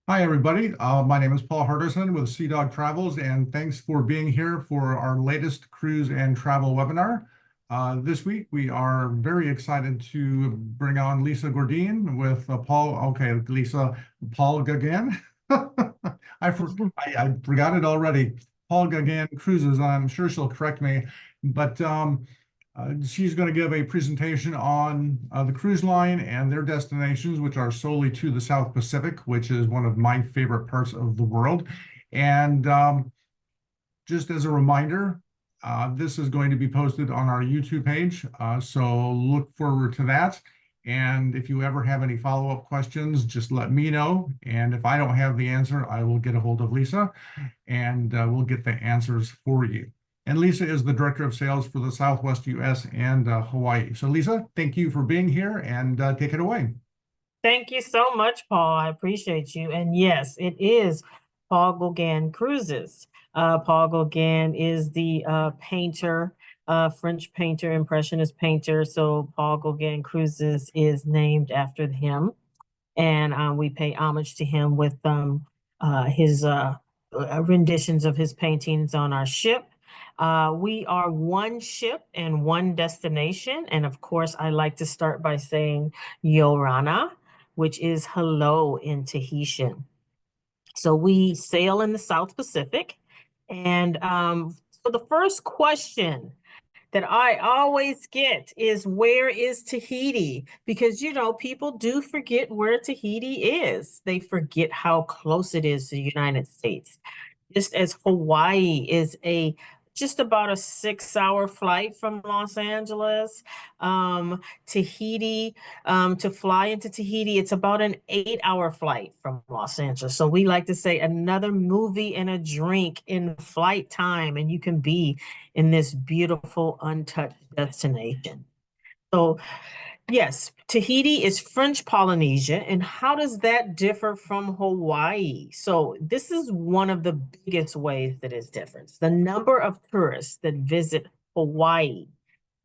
Hi, everybody. My name is Paul Hardison with Seadog Travels, and thanks for being here for our latest cruise and travel webinar. This week, we are very excited to bring on Lisa Gordine with Paul. Okay, Lisa, Paul Gauguin. I forgot it already. Paul Gauguin Cruises. I'm sure she'll correct me, but she's going to give a presentation on the cruise line and their destinations, which are solely to the South Pacific, which is one of my favorite parts of the world. And just as a reminder, this is going to be posted on our YouTube page, so look forward to that. And if you ever have any follow-up questions, just let me know. And if I don't have the answer, I will get a hold of Lisa, and we'll get the answers for you. And Lisa is the Director of Sales for the Southwest US and Hawaii. So Lisa, thank you for being here, and take it away. Thank you so much, Paul. I appreciate you. And yes, it is Paul Gauguin Cruises. Paul Gauguin is the painter, French painter, impressionist painter. So Paul Gauguin Cruises is named after him. And we pay homage to him with his renditions of his paintings on our ship. We are one ship and one destination. And of course, I like to start by saying Yorana, which is hello in Tahitian. So we sail in the South Pacific. And so the first question that I always get is, where is Tahiti? Because, people do forget where Tahiti is. They forget how close it is to the United States. Just as Hawaii is just about a 6-hour flight from Los Angeles. Tahiti, to fly into Tahiti, it's about an 8-hour flight from Los Angeles. So we like to say another movie and a drink in flight time, and you can be in this beautiful, untouched destination. So yes, Tahiti is French Polynesia. And how does that differ from Hawaii? So this is one of the biggest ways that it's different. The number of tourists that visit Hawaii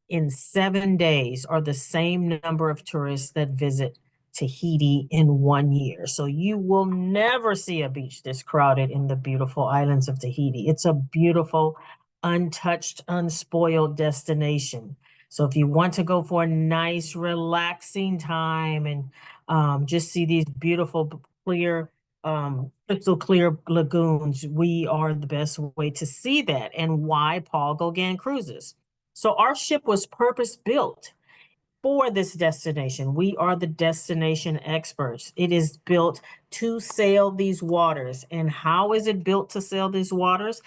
in 7 days are the same number of tourists that visit Tahiti in 1 year. So you will never see a beach this crowded in the beautiful islands of Tahiti. It's a beautiful, untouched, unspoiled destination. So if you want to go for a nice, relaxing time and just see these beautiful, clear, crystal clear lagoons, we are the best way to see that. And why Paul Gauguin Cruises? So our ship was purpose built for this destination. We are the destination experts. It is built to sail these waters. And how is it built to sail these waters?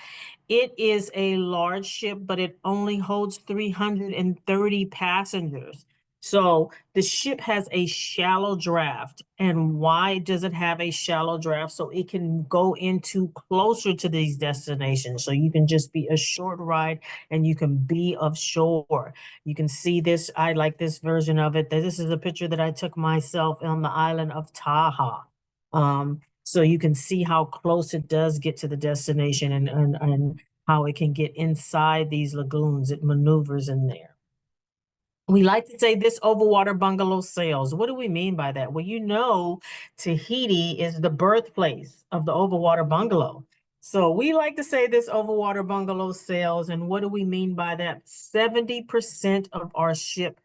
It is a large ship, but it only holds 330 passengers. So the ship has a shallow draft. And why does it have a shallow draft? So it can go into closer to these destinations. So you can just be a short ride and you can be offshore. You can see this. I like this version of it. This is a picture that I took myself on the island of Taha. So you can see how close it does get to the destination and how it can get inside these lagoons. It maneuvers in there. We like to say this overwater bungalow sails. What do we mean by that? Well, Tahiti is the birthplace of the overwater bungalow. So we like to say this overwater bungalow sails. And what do we mean by that? 70% of our ship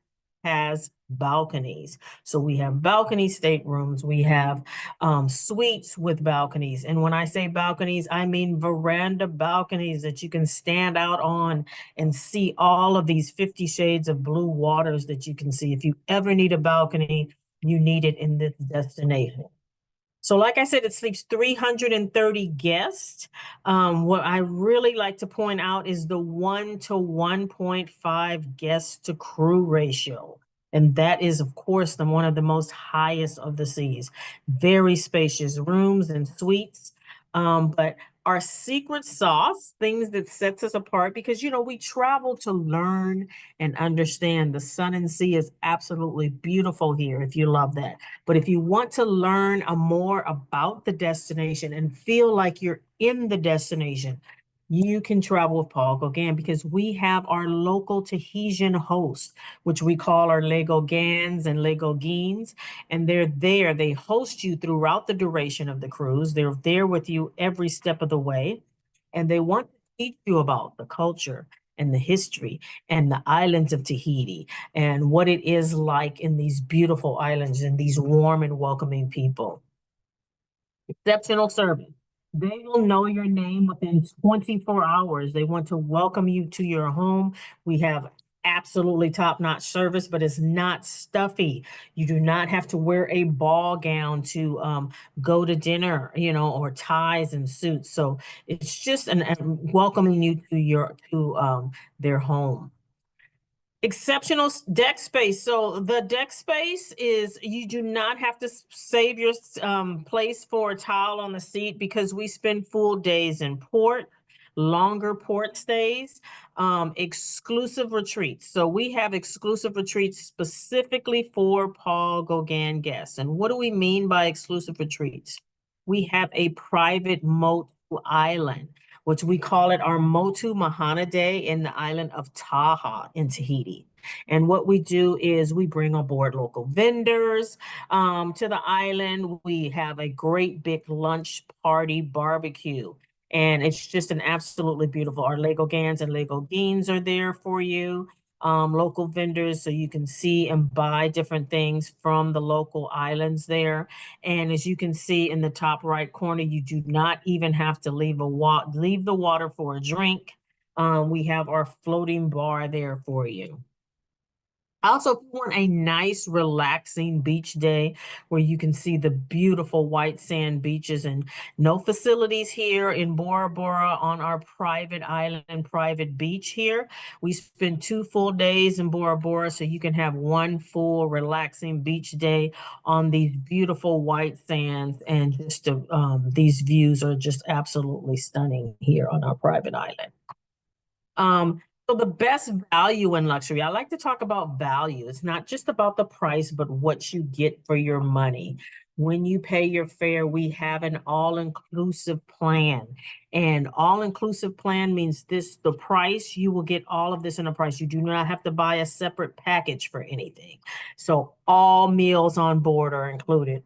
has balconies. So we have balcony staterooms, we have suites with balconies. And when I say balconies, I mean veranda balconies that you can stand out on and see all of these 50 shades of blue waters that you can see. If you ever need a balcony, you need it in this destination. So like I said, it sleeps 330 guests. What I really like to point out is the 1 to 1.5 guests to crew ratio. And that is, of course, one of the most highest of the seas. Very spacious rooms and suites. But our secret sauce, things that sets us apart, because, we travel to learn and understand. The sun and sea is absolutely beautiful here if you love that. But if you want to learn more about the destination and feel like you're in the destination, you can travel with Paul Gauguin because we have our local Tahitian hosts, which we call our Legogans and Legogines, and they're there. They host you throughout the duration of the cruise. They're there with you every step of the way, and they want to teach you about the culture and the history and the islands of Tahiti and what it is like in these beautiful islands and these warm and welcoming people. Exceptional service. They will know your name within 24 hours. They want to welcome you to your home. We have absolutely top-notch service, but it's not stuffy. You do not have to wear a ball gown to go to dinner, or ties and suits. So it's just an welcoming you to their home. Exceptional deck space. So the deck space is, you do not have to save your place for a towel on the seat because we spend full days in port, longer port stays, exclusive retreats. So we have exclusive retreats specifically for Paul Gauguin guests. And what do we mean by exclusive retreats? We have a private Motu island, which we call it our Motu Mahana Day in the island of Taha in Tahiti. And what we do is we bring aboard local vendors to the island. We have a great big lunch party barbecue. And it's just an absolutely beautiful. Our Lego Gans and Lego Beans are there for you. Local vendors, so you can see and buy different things from the local islands there. And as you can see in the top right corner, you do not even have to leave the water for a drink. We have our floating bar there for you. Also, if you want a nice, relaxing beach day where you can see the beautiful white sand beaches and no facilities here in Bora Bora on our private island, private beach here. We spend 2 full days in Bora Bora, so you can have 1 full, relaxing beach day on these beautiful white sands. And just these views are just absolutely stunning here on our private island. So the best value in luxury, I like to talk about value. It's not just about the price, but what you get for your money. When you pay your fare, we have an all-inclusive plan. And all-inclusive plan means the price, you will get all of this in a price. You do not have to buy a separate package for anything. So all meals on board are included.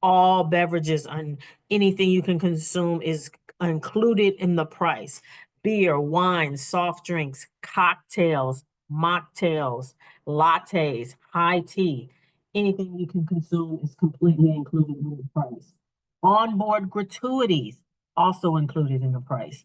All beverages and anything you can consume is included in the price. Beer, wine, soft drinks, cocktails, mocktails, lattes, high tea, anything you can consume is completely included in the price. Onboard gratuities also included in the price.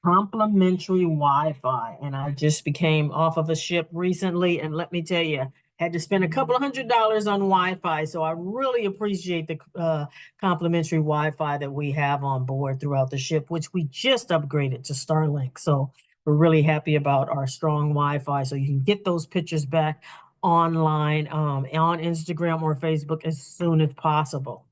Complimentary Wi-Fi. And I just became off of a ship recently, and let me tell you, had to spend a couple of $100s on Wi-Fi. So I really appreciate the complimentary Wi-Fi that we have on board throughout the ship, which we just upgraded to Starlink. So we're really happy about our strong Wi-Fi. So you can get those pictures back online on Instagram or Facebook as soon as possible.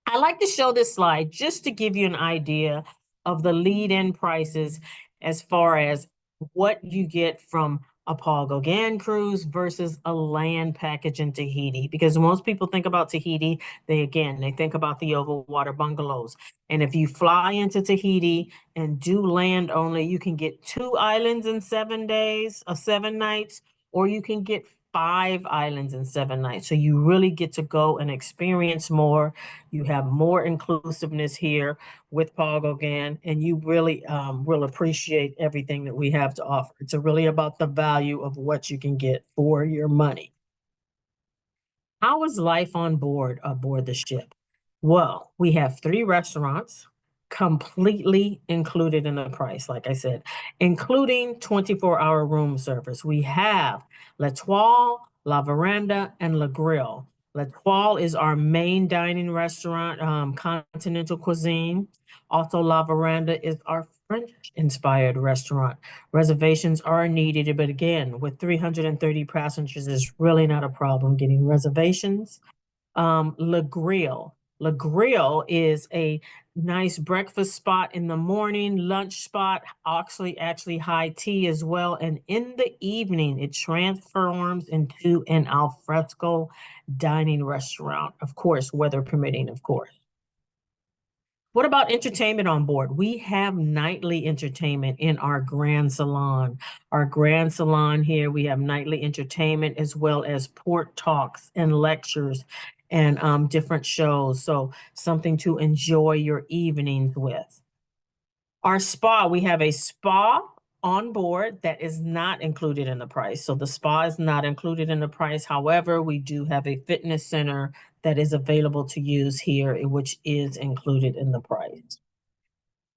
I like to show this slide just to give you an idea of the lead-in prices as far as what you get from a Paul Gauguin cruise versus a land package in Tahiti. Because most people think about Tahiti, they think about the overwater bungalows. And if you fly into Tahiti and do land only, you can get 2 islands in 7 days or 7 nights, or you can get 5 islands in 7 nights. So you really get to go and experience more. You have more inclusiveness here with Paul Gauguin, and you really will appreciate everything that we have to offer. It's really about the value of what you can get for your money. How is life on board aboard the ship? Well, we have 3 restaurants completely included in the price, like I said, including 24-hour room service. We have L'Etoile, La Veranda, and Le Grill. L'Etoile is our main dining restaurant, continental cuisine. Also, La Veranda is our French-inspired restaurant. Reservations are needed, but again, with 330 passengers, it's really not a problem getting reservations. Le Grill. Le Grill is a nice breakfast spot in the morning, lunch spot, actually high tea as well. And in the evening, it transforms into an alfresco dining restaurant, of course, weather permitting, of course. What about entertainment on board? We have nightly entertainment in our Grand Salon. Our Grand Salon here, we have nightly entertainment as well as port talks and lectures and different shows. So something to enjoy your evenings with. Our spa, we have a spa on board that is not included in the price. So the spa is not included in the price. However, we do have a fitness center that is available to use here, which is included in the price.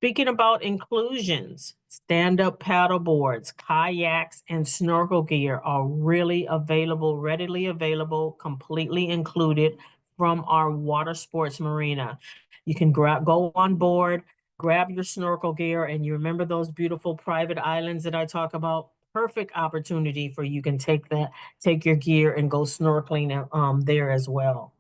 Speaking about inclusions, stand-up paddle boards, kayaks, and snorkel gear are really available, readily available, completely included from our water sports marina. You can go on board, grab your snorkel gear, and you remember those beautiful private islands that I talk about? Perfect opportunity for you can take your gear and go snorkeling there as well.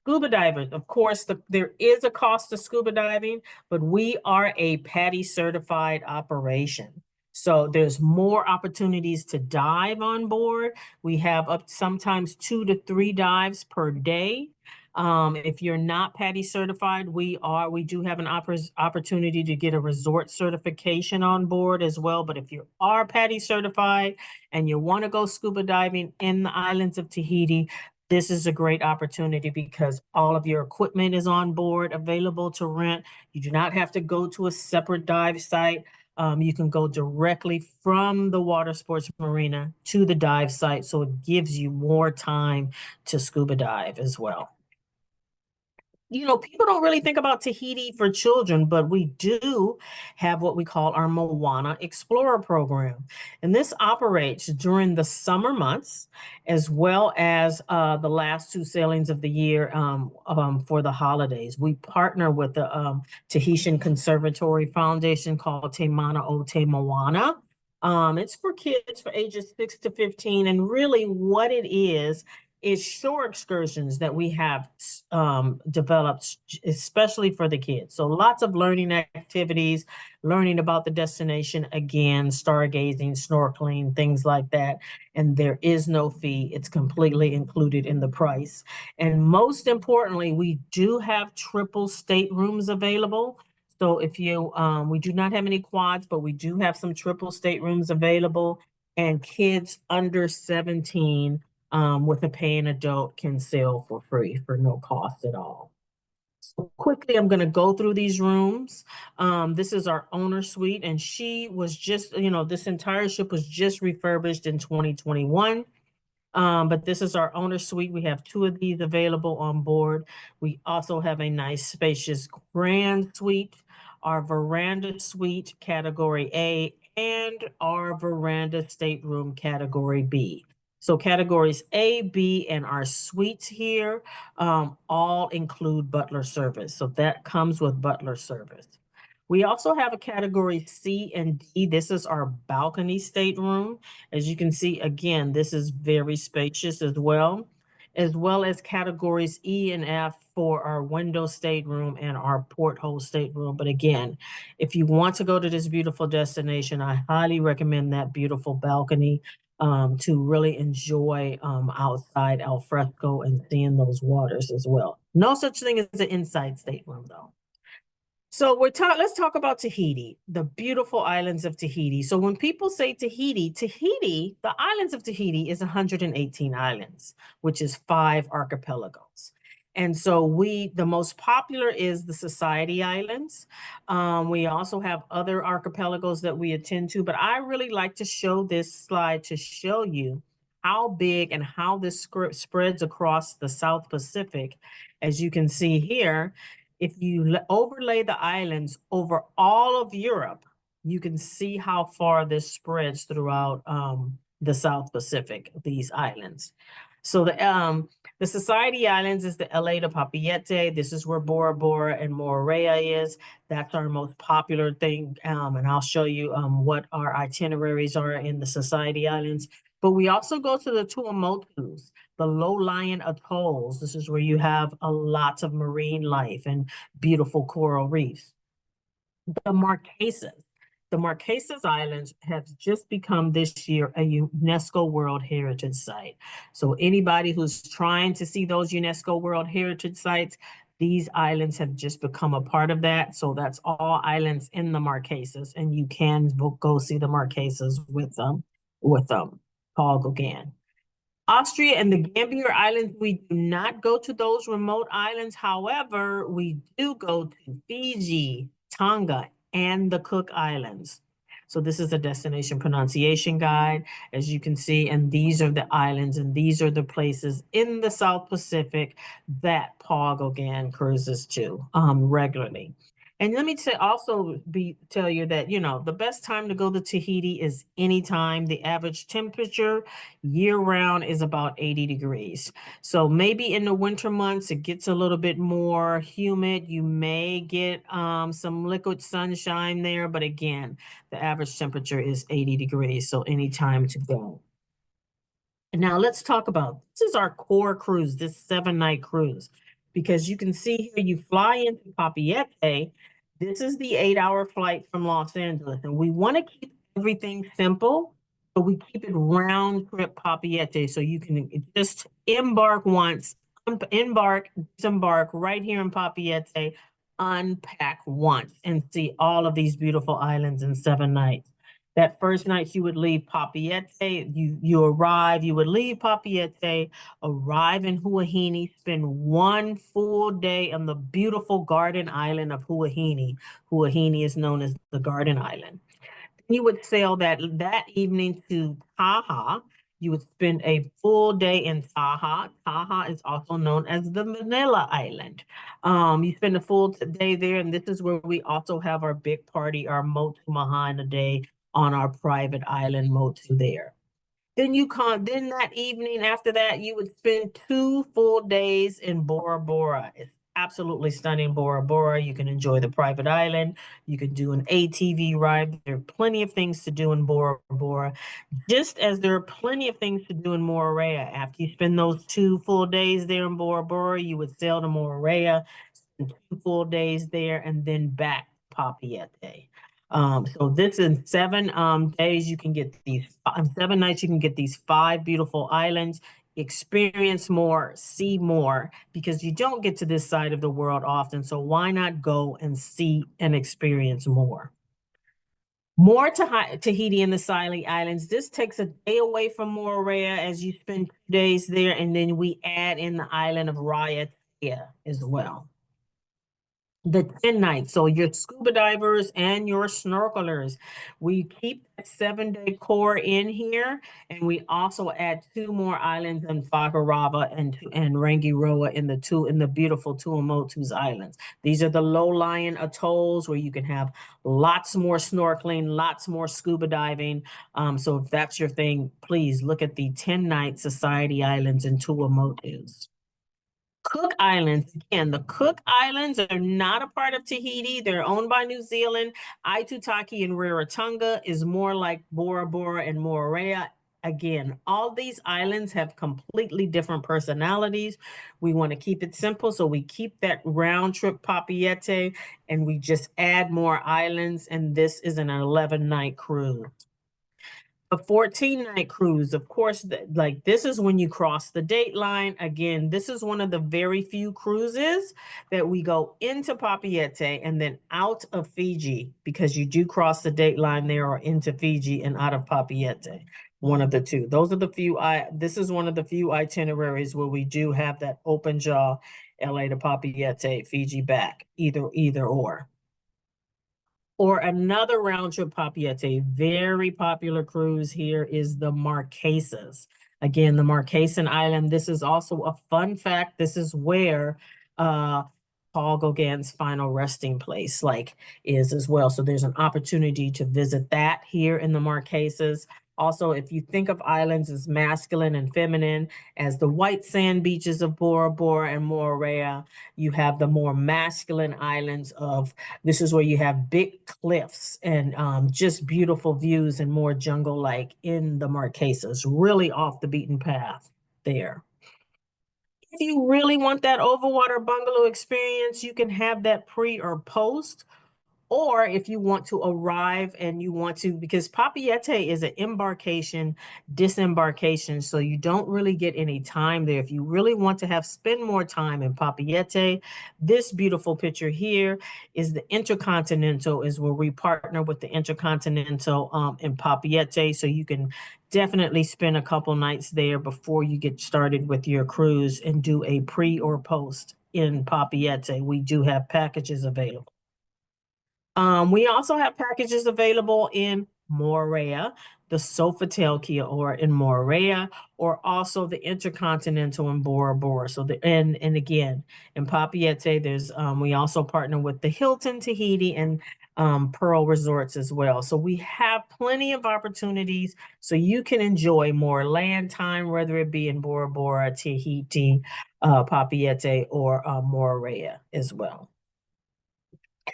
Scuba divers, of course, there is a cost to scuba diving, but we are a PADI certified operation. So there's more opportunities to dive on board. We have up sometimes 2 to 3 dives per day. If you're not PADI certified, we do have an opportunity to get a resort certification on board as well. But if you are PADI certified and you want to go scuba diving in the islands of Tahiti, this is a great opportunity because all of your equipment is on board, available to rent. You do not have to go to a separate dive site. You can go directly from the water sports marina to the dive site, so it gives you more time to scuba dive as well. You know, people don't really think about Tahiti for children, but we do have what we call our Moana Explorer program. And this operates during the summer months as well as the last 2 sailings of the year for the holidays. We partner with the Tahitian Conservatory Foundation called Te Mana o Te Moana. It's for kids for ages 6 to 15. And really what it is shore excursions that we have developed especially for the kids. So lots of learning activities, learning about the destination, again, stargazing, snorkeling, things like that. And there is no fee. It's completely included in the price. And most importantly, we do have triple staterooms available. So if you, we do not have any quads, but we do have some triple staterooms available, and kids under 17 with a paying adult can sail for free for no cost at all. So quickly, I'm going to go through these rooms. This is our owner suite, and she was just, this entire ship was just refurbished in 2021. But this is our owner suite. We have 2 of these available on board. We also have a nice, spacious grand suite, our veranda suite, category A, and our veranda stateroom, category B. So categories A, B, and our suites here all include butler service. So that comes with butler service. We also have a category C and D. This is our balcony stateroom. As you can see, again, this is very spacious as well as categories E and F for our window stateroom and our porthole stateroom. But again, if you want to go to this beautiful destination, I highly recommend that beautiful balcony to really enjoy outside al fresco and seeing those waters as well. No such thing as an inside stateroom though. So let's talk about Tahiti, the beautiful islands of Tahiti. So when people say Tahiti, the islands of Tahiti is 118 islands, which is 5 archipelagos. And so the most popular is the Society Islands. We also have other archipelagos that we attend to, but I really like to show this slide to show you how big and how this spreads across the South Pacific. As you can see here, if you overlay the islands over all of Europe, you can see how far this spreads throughout the South Pacific, these islands. So the Society Islands is the LA to Papeete. This is where Bora Bora and Moorea is. That's our most popular thing. And I'll show you what our itineraries are in the Society Islands. But we also go to the Tuamotus, the low-lying atolls. This is where you have a lot of marine life and beautiful coral reefs. The Marquesas. The Marquesas Islands have just become this year a UNESCO World Heritage Site. So anybody who's trying to see those UNESCO World Heritage Sites, These islands have just become a part of that. So that's all islands in the Marquesas, and you can go see the Marquesas with Paul Gauguin. Austria and the Gambier Islands, we do not go to those remote islands. However, we do go to Fiji, Tonga, and the Cook Islands. So this is a destination pronunciation guide, as you can see, and these are the islands and these are the places in the South Pacific that Paul Gauguin cruises to regularly. And let me tell you that, the best time to go to Tahiti is anytime. The average temperature year round is about 80 degrees. So maybe in the winter months, it gets a little bit more humid. You may get some liquid sunshine there, but again, the average temperature is 80 degrees. So anytime to go. Now let's talk about, this is our core cruise, this 7-night cruise, because you can see here you fly into Papeete. This is the 8-hour flight from Los Angeles, and we want to keep everything simple, but we keep it round trip Papeete, so you can just embark once, disembark right here in Papeete, unpack once, and see all of these beautiful islands in 7 nights. That first night you would leave Papeete, you would leave Papeete, arrive in Huahine, spend 1 full day on the beautiful garden island of Huahine. Huahine is known as the Garden Island. You would sail that evening to Taha. You would spend a full day in Taha. Taha is also known as the Manila Island. You spend a full day there, and this is where we also have our big party, our Motu Mahana Day on our private island Motu there. Then that evening after that, you would spend 2 full days in Bora Bora. It's absolutely stunning, Bora Bora. You can enjoy the private island. You can do an ATV ride. There are plenty of things to do in Bora Bora, just as there are plenty of things to do in Moorea. After you spend those 2 full days there in Bora Bora, you would sail to Moorea, spend 2 full days there, and then back to Papeete. So this in 7 days, you can get these 7 nights, you can get these 5 beautiful islands, experience more, see more, because you don't get to this side of the world often. So why not go and see and experience more? More to Tahiti and the Scilly Islands. This takes a day away from Moorea as you spend 2 days there, and then we add in the island of Raiatea as well. The 10 nights, so your scuba divers and your snorkelers, we keep that 7-day core in here, and we also add 2 more islands in Whakarava and Rangiroa in the beautiful Tuamotu's Islands. These are the low-lying atolls where you can have lots more snorkeling, lots more scuba diving. So if that's your thing, please look at the 10-night Society Islands and Tuamotu's. Cook Islands, again, the Cook Islands are not a part of Tahiti. They're owned by New Zealand. Aitutaki and Rarotonga is more like Bora Bora and Moorea. Again, all these islands have completely different personalities. We want to keep it simple, so we keep that round trip Papeete, and we just add more islands, and this is an 11-night cruise. A 14-night cruise, of course, like this is when you cross the date line. Again, this is one of the very few cruises that we go into Papeete and then out of Fiji, because you do cross the date line there or into Fiji and out of Papeete. One of the two. This is one of the few itineraries where we do have that open jaw, LA to Papeete, Fiji back, either or. Or another round trip Papeete, very popular cruise here is the Marquesas. Again, the Marquesan Island. This is also a fun fact. This is where Paul Gauguin's final resting place is as well. So there's an opportunity to visit that here in the Marquesas. Also, if you think of islands as masculine and feminine, as the white sand beaches of Bora Bora and Moorea, you have the more masculine islands this is where you have big cliffs and just beautiful views and more jungle-like in the Marquesas, really off the beaten path there. If you really want that overwater bungalow experience, you can have that pre or post, Or if you want to arrive and you want to, because Papeete is an embarkation, disembarkation, so you don't really get any time there. If you really want to spend more time in Papeete, this beautiful picture here is the Intercontinental, is where we partner with the Intercontinental in Papeete, so you can definitely spend a couple nights there before you get started with your cruise and do a pre or post in Papeete. We do have packages available. We also have packages available in Moorea, the Sofitel Kia Ora in Moorea, or also the Intercontinental in Bora Bora. So and again in Papeete, there's we also partner with the Hilton Tahiti and Pearl Resorts as well. So we have plenty of opportunities so you can enjoy more land time, whether it be in Bora Bora, Tahiti, Papeete, or Moorea as well.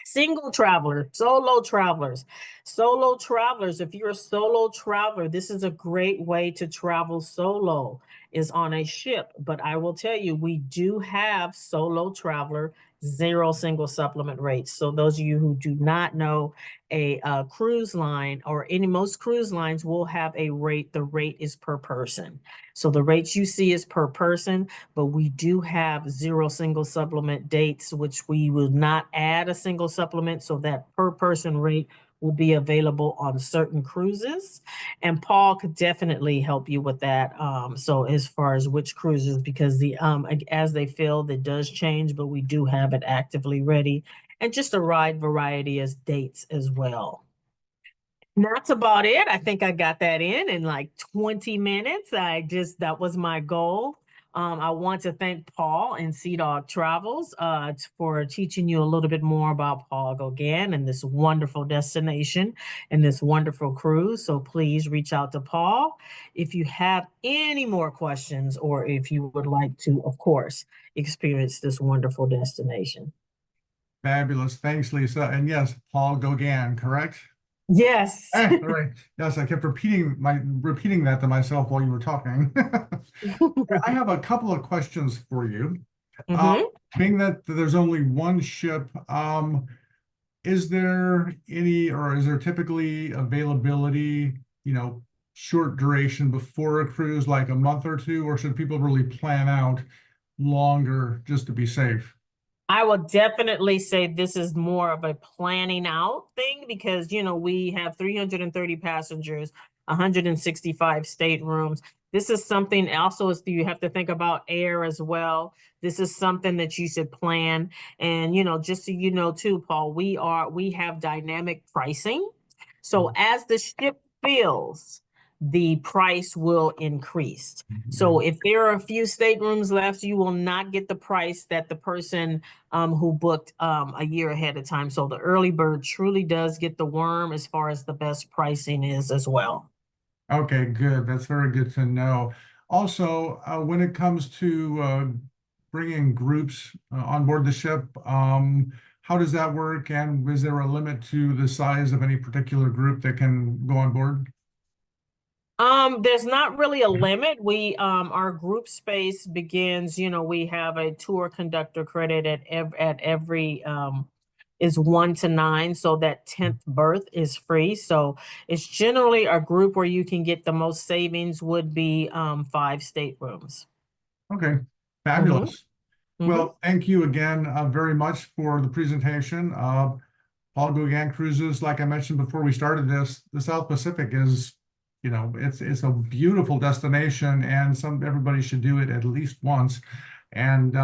Single traveler, solo travelers. Solo travelers, if you're a solo traveler, this is a great way to travel solo, is on a ship. But I will tell you, we do have solo traveler zero single supplement rates. So those of you who do not know, a cruise line or most cruise lines will have a rate. The rate is per person. So the rates you see is per person, but we do have zero single supplement dates, which we will not add a single supplement. So that per person rate will be available on certain cruises. And Paul could definitely help you with that. So as far as which cruises, because as they fill, that does change, but we do have it actively ready. And just a wide variety of dates as well. That's about it. I think I got that in like 20 minutes. That was my goal. I want to thank Paul and Seadog Travels for teaching you a little bit more about Paul Gauguin and this wonderful destination and this wonderful cruise. So please reach out to Paul if you have any more questions or if you would like to, of course, experience this wonderful destination. Fabulous. Thanks, Lisa. And yes, Paul Gauguin, correct? Yes. All right. Yes, I kept repeating that to myself while you were talking. I have a couple of questions for you. Being that there's only one ship, is there typically availability, short duration before a cruise, like a month or two, or should people really plan out longer just to be safe? I will definitely say this is more of a planning out thing because, we have 330 passengers, 165 staterooms. This is something also you have to think about air as well. This is something that you should plan. And, just so you know too, Paul, we have dynamic pricing. So as the ship fills, the price will increase. So if there are a few staterooms left, you will not get the price that the person who booked a year ahead of time. So the early bird truly does get the worm as far as the best pricing is as well. Okay, good. That's very good to know. Also, when it comes to bringing groups on board the ship, how does that work? And is there a limit to the size of any particular group that can go on board? There's not really a limit. Our group space begins, we have a tour conductor credit at every, is 1 to 9. So that 10th berth is free. So it's generally a group where you can get the most savings would be, 5 staterooms. Okay, fabulous. Well, thank you again very much for the presentation. Paul Gauguin Cruises, like I mentioned before we started this, the South Pacific is, it's a beautiful destination, and everybody should do it at least once. And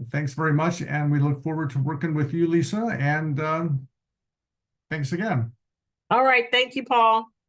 thanks very much, and we look forward to working with you, Lisa. And thanks again. All right, thank you, Paul.